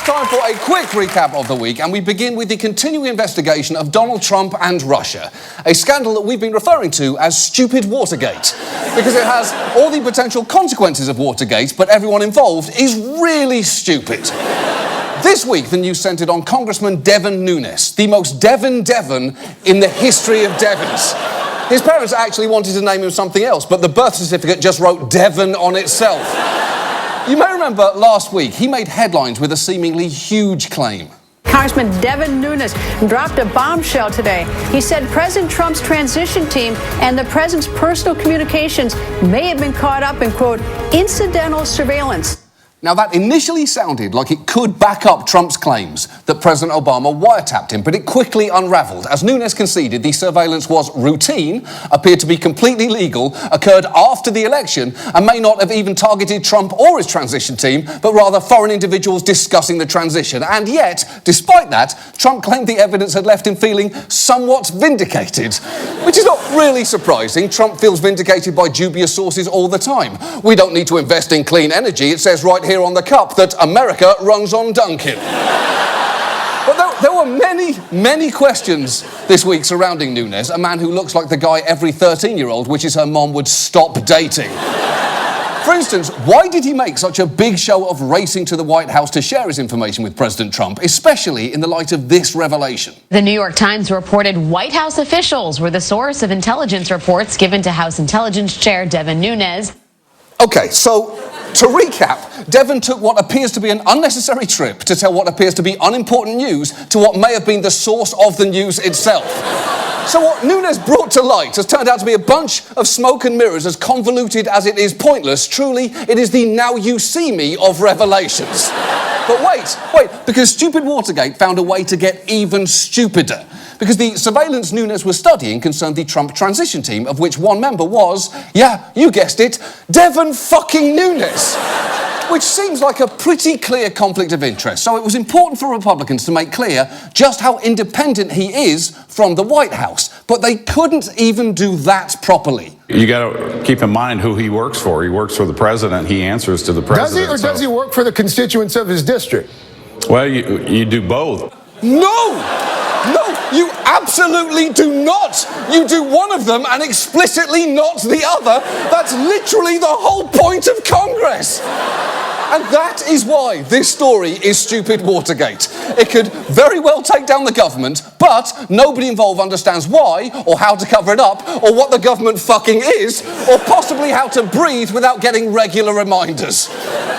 time for a quick recap of the week, and we begin with the continuing investigation of Donald Trump and Russia, a scandal that we've been referring to as Stupid Watergate, because it has all the potential consequences of Watergate, but everyone involved is really stupid. This week, the news centred on Congressman Devin Nunes, the most Devin in the history of Devins. His parents actually wanted to name him something else, but the birth certificate just wrote Devin on itself. You may remember last week, he made headlines with a seemingly huge claim. Congressman Devin Nunes dropped a bombshell today. He said President Trump's transition team and the president's personal communications may have been caught up in, quote, incidental surveillance. Now, that initially sounded like it could back up Trump's claims that President Obama wiretapped him, but it quickly unravelled. As Nunes conceded, the surveillance was routine, appeared to be completely legal, occurred after the election, and may not have even targeted Trump or his transition team, but rather foreign individuals discussing the transition. And yet, despite that, Trump claimed the evidence had left him feeling somewhat vindicated, which is not really surprising. Trump feels vindicated by dubious sources all the time. We don't need to invest in clean energy, it says right here on the cup that America runs on Dunkin'. But there were many questions this week surrounding Nunes, a man who looks like the guy every 13-year-old wishes her mom would stop dating. For instance, why did he make such a big show of racing to the White House to share his information with President Trump, especially in the light of this revelation? The New York Times reported White House officials were the source of intelligence reports given to House Intelligence Chair Devin Nunes. Okay, so to recap, Devin took what appears to be an unnecessary trip to tell what appears to be unimportant news to what may have been the source of the news itself. So what Nunes brought to light has turned out to be a bunch of smoke and mirrors, as convoluted as it is pointless. Truly, it is the now you see me of revelations. But wait, because Stupid Watergate found a way to get even stupider. Because the surveillance Nunes was studying concerned the Trump transition team, of which one member was, yeah, you guessed it, Devin fucking Nunes. Which seems like a pretty clear conflict of interest. So it was important for Republicans to make clear just how independent he is from the White House. But they couldn't even do that properly. You got to keep in mind who he works for. He works for the president. He answers to the president. Does he work for the constituents of his district? Well, you do both. No, you absolutely do not. You do one of them and explicitly not the other. That's literally the whole point of Congress. And that is why this story is Stupid Watergate. It could very well take down the government, but nobody involved understands why, or how to cover it up, or what the government fucking is, or possibly how to breathe without getting regular reminders.